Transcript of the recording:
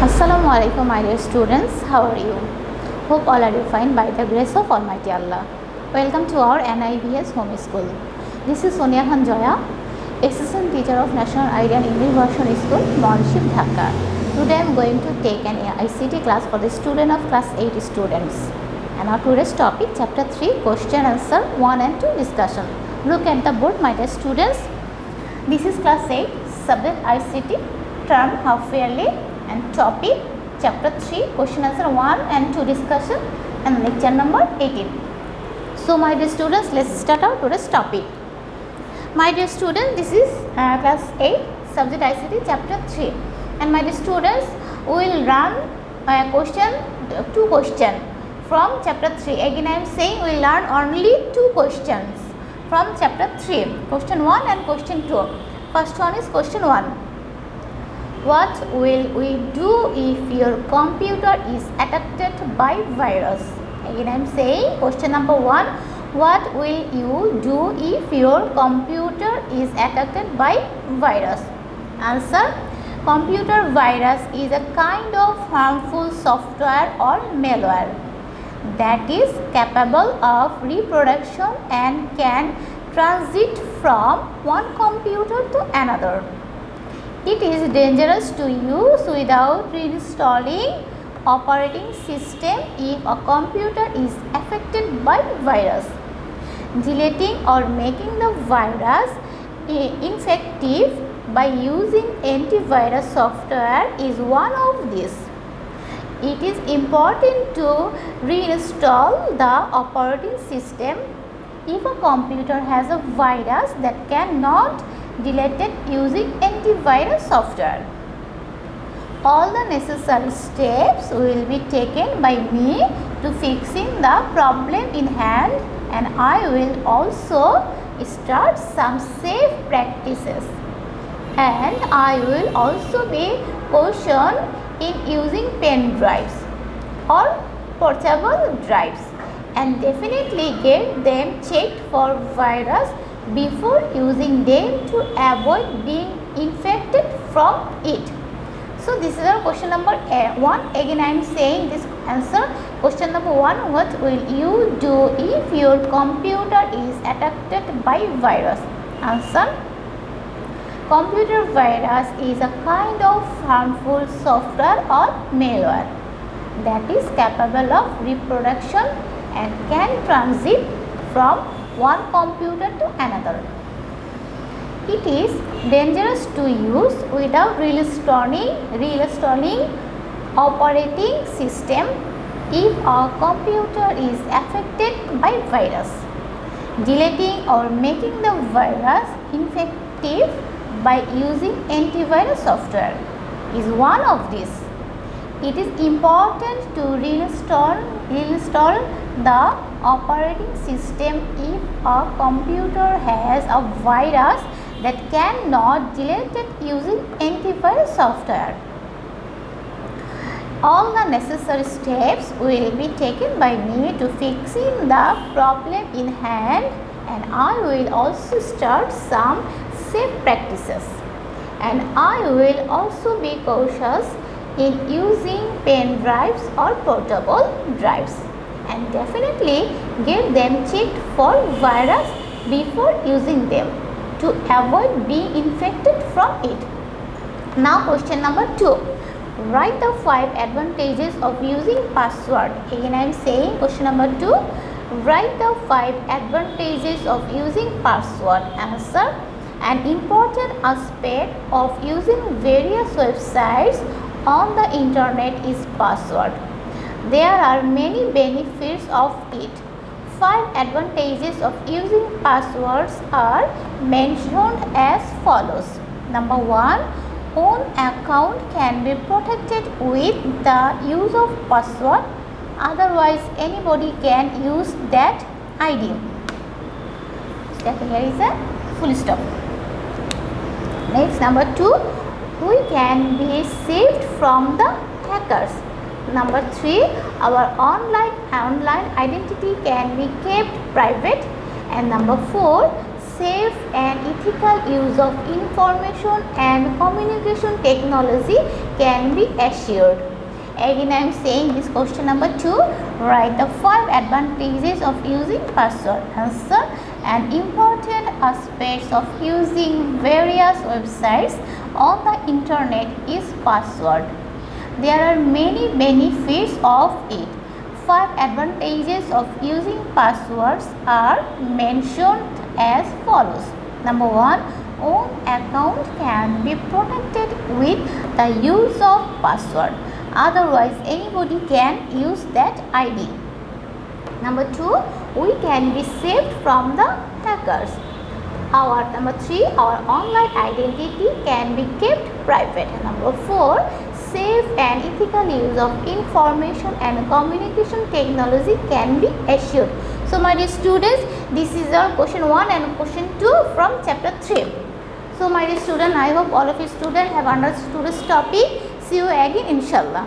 Assalamu alaikum, my dear students. How are you? Hope all are you fine by the grace of Almighty Allah. Welcome to our NIBS Home School. This is Sonia Khan Joya, Assistant Teacher of National Ideal English Version School, Monship, Dhaka. Today I am going to take an ICT class for the student of class 8 students. And our today's topic, chapter 3, question answer 1 and 2 discussion. Look at the board, my dear students. This is class 8, subject ICT, term half yearly, and topic chapter 3 question answer 1 and 2 discussion, and lecture number 18. So my dear students, let's start our today's topic. My dear students, this is class 8 subject ICT chapter 3, and my dear students, we will run two questions from chapter 3. Again I am saying we will learn only two questions from chapter 3, question 1 and question 2. First one is question 1. What will we do if your computer is attacked by virus? Again I am saying question number 1. What will you do if your computer is attacked by virus? Answer. Computer virus is a kind of harmful software or malware that is capable of reproduction and can transit from one computer to another. It is dangerous to use without reinstalling operating system if a computer is affected by virus. Deleting or making the virus ineffective by using antivirus software is one of these. It is important to reinstall the operating system if a computer has a virus that cannot deleted using antivirus software. All the necessary steps will be taken by me to fixing the problem in hand, and I will also start some safe practices, and I will also be cautioned in using pen drives or portable drives, and definitely get them checked for virus before using them to avoid being infected from it. So this is our question number 1. Again I am saying this answer. Question number 1. What will you do if your computer is attacked by virus? Answer. Computer virus is a kind of harmful software or malware that is capable of reproduction and can transit from one computer to another. It is dangerous to use without reinstalling operating system if a computer is affected by virus. Deleting or making the virus ineffective by using antivirus software is one of these. It is important to reinstall the operating system if a computer has a virus that cannot delete it using antivirus software. All the necessary steps will be taken by me to fixing the problem in hand, and I will also start some safe practices, and I will also be cautious in using pen drives or portable drives, and definitely get them checked for virus before using them to avoid being infected from it. Now question number 2. Write the 5 advantages of using password. Again I am saying question number 2. Write the 5 advantages of using password. Answer. An important aspect of using various websites on the internet is password. There are many benefits of it. 5 advantages of using passwords are mentioned as follows. Number 1. Own account can be protected with the use of password. Otherwise, anybody can use that ID. Here is a full stop. Next, number 2. We can be saved from the hackers. Number 3. Our online identity can be kept private. And number 4. safe and ethical use of information and communication technology can be assured? Again, I am saying this question number 2. Write the 5 advantages of using password. Answer: an important aspect of using various websites on the internet is password. There are many benefits of it. 5 advantages of using passwords are mentioned as follows. Number 1, own account can be protected with the use of password. Otherwise, anybody can use that ID. Number 2, we can be saved from the hackers. Number 3, our online identity can be kept private. Number 4, safe and ethical use of information and communication technology can be assured. So my dear students, this is our question 1 and question 2 from chapter 3. So my dear student, I hope all of you students have understood this topic. See you again inshallah.